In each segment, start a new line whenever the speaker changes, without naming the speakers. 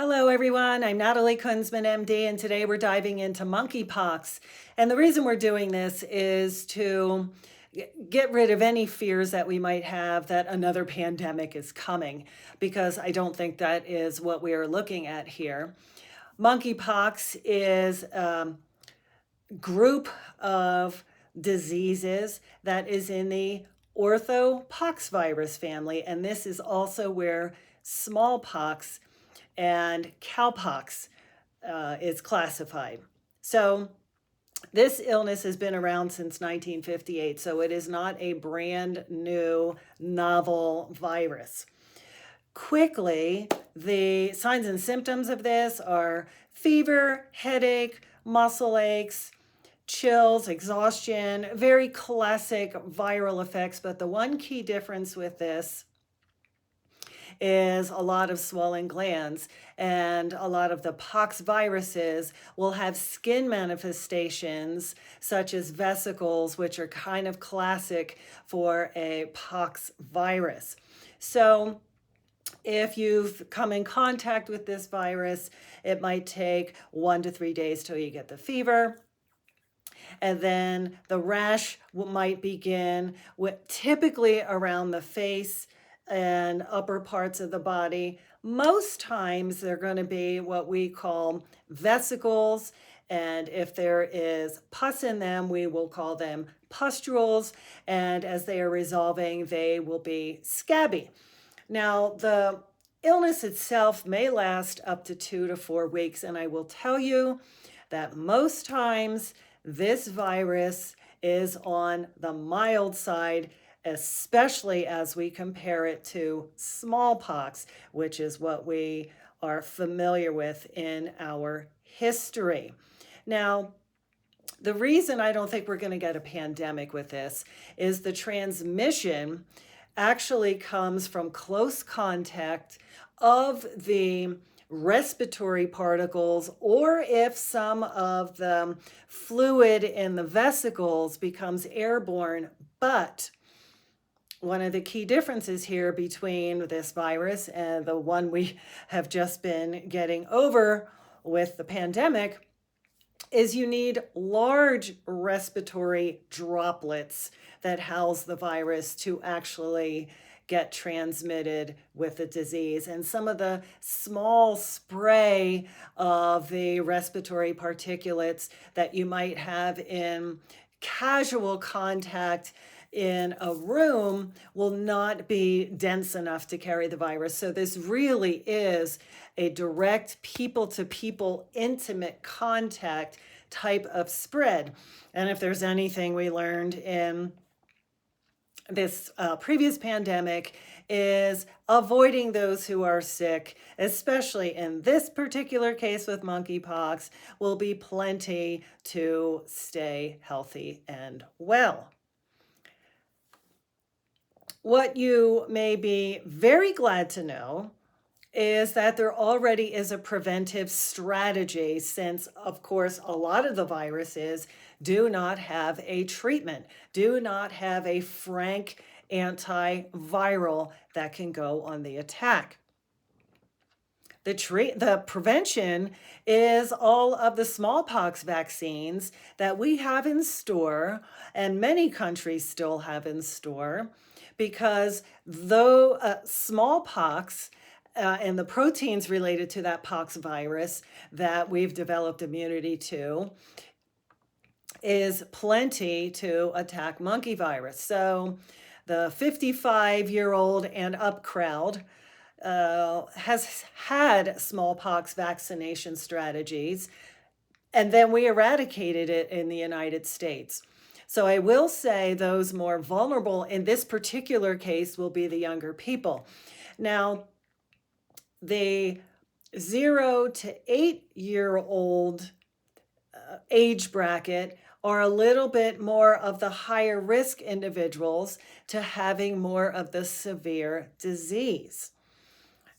Hello, everyone. I'm Natalie Kunsman, MD, and today we're diving into monkeypox. And the reason we're doing this is to get rid of any fears that we might have that another pandemic is coming, because I don't think that is what we are looking at here. Monkeypox is a group of diseases that is in the orthopoxvirus family, and this is also where smallpox and cowpox is classified. So this illness has been around since 1958, so it is not a brand new novel virus. Quickly, the signs and symptoms of this are fever, headache, muscle aches, chills, exhaustion, very classic viral effects. But the one key difference with this is a lot of swollen glands, and a lot of the pox viruses will have skin manifestations such as vesicles, which are kind of classic for a pox virus. So if you've come in contact with this virus, it might take 1 to 3 days till you get the fever. And then the rash might begin with typically around the face and upper parts of the body. Most times they're going to be what we call vesicles, and if there is pus in them, we will call them pustules, and as they are resolving, they will be scabby. Now, the illness itself may last up to 2 to 4 weeks, and I will tell you that most times this virus is on the mild side, especially as we compare it to smallpox, which is what we are familiar with in our history. Now, the reason I don't think we're going to get a pandemic with this is the transmission actually comes from close contact of the respiratory particles, or if some of the fluid in the vesicles becomes airborne. But one of the key differences here between this virus and the one we have just been getting over with the pandemic is you need large respiratory droplets that house the virus to actually get transmitted with the disease. And some of the small spray of the respiratory particulates that you might have in casual contact in a room will not be dense enough to carry the virus. So this really is a direct people-to-people intimate contact type of spread. And if there's anything we learned in this previous pandemic is avoiding those who are sick, especially in this particular case with monkeypox, will be plenty to stay healthy and well. What you may be very glad to know is that there already is a preventive strategy, since, of course, a lot of the viruses do not have a treatment, do not have a frank antiviral that can go on the attack. The prevention is all of the smallpox vaccines that we have in store, and many countries still have in store, because though smallpox and the proteins related to that pox virus that we've developed immunity to is plenty to attack monkey virus. So the 55-year-old and up crowd has had smallpox vaccination strategies, and then we eradicated it in the United States. So I will say those more vulnerable in this particular case will be the younger people. Now, the 0 to 8-year-old age bracket are a little bit more of the higher risk individuals to having more of the severe disease.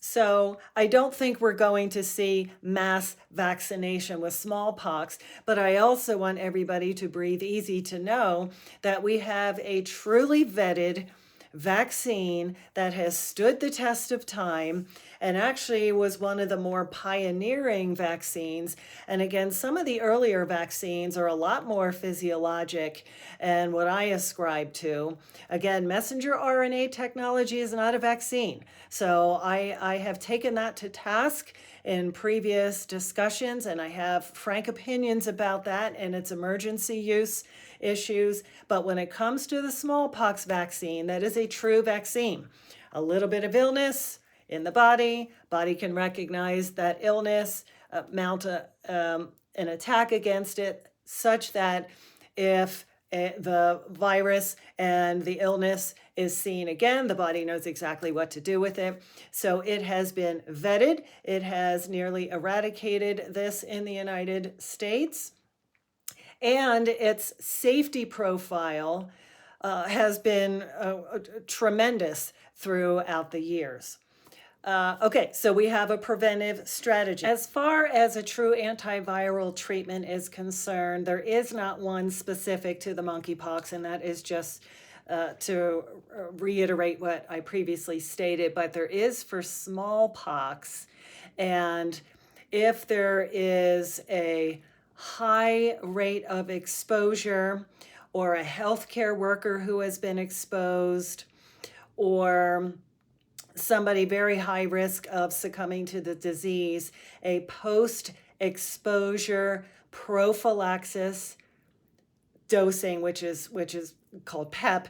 So I don't think we're going to see mass vaccination with smallpox, but I also want everybody to breathe easy to know that we have a truly vetted vaccine that has stood the test of time and actually was one of the more pioneering vaccines. And again, some of the earlier vaccines are a lot more physiologic and what I ascribe to. Again, messenger RNA technology is not a vaccine. So I have taken that to task in previous discussions, and I have frank opinions about that and its emergency use issues. But when it comes to the smallpox vaccine, that is a true vaccine. A little bit of illness in the body can recognize that illness, mount an attack against it, such that if the virus and the illness is seen again, the body knows exactly what to do with it. So it has been vetted. It has nearly eradicated this in the United States. And its safety profile has been tremendous throughout the years. Okay, so we have a preventive strategy. As far as a true antiviral treatment is concerned, there is not one specific to the monkeypox, and that is just to reiterate what I previously stated, but there is for smallpox. And if there is a high rate of exposure, or a healthcare worker who has been exposed, or somebody very high risk of succumbing to the disease, a post-exposure prophylaxis dosing, which is called PEP,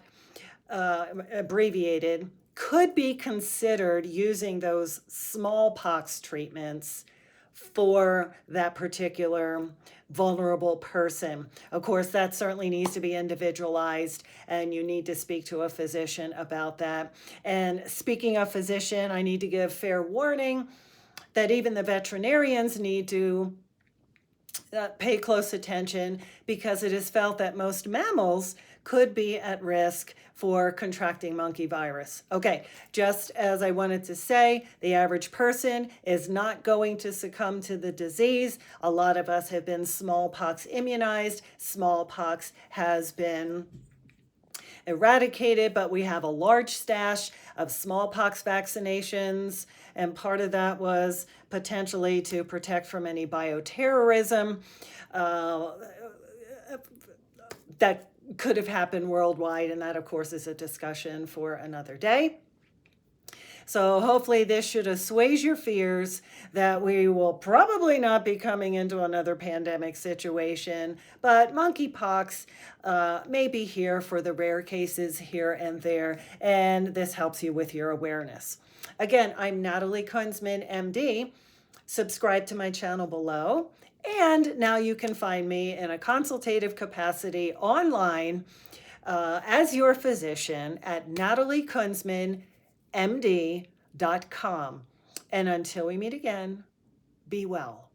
abbreviated, could be considered using those smallpox treatments for that particular vulnerable person. Of course, that certainly needs to be individualized, and you need to speak to a physician about that. And speaking of physician, I need to give fair warning that even the veterinarians need to pay close attention, because it is felt that most mammals could be at risk for contracting monkey virus. Okay, just as I wanted to say, the average person is not going to succumb to the disease. A lot of us have been smallpox immunized. Smallpox has been eradicated, but we have a large stash of smallpox vaccinations, and part of that was potentially to protect from any bioterrorism that could have happened worldwide, and that, of course, is a discussion for another day. So hopefully this should assuage your fears that we will probably not be coming into another pandemic situation, but monkeypox may be here for the rare cases here and there, and this helps you with your awareness. Again, I'm Natalie Kunsman, MD. Subscribe to my channel below. And now you can find me in a consultative capacity online as your physician at nataliekunsmanmd.com. And until we meet again, be well.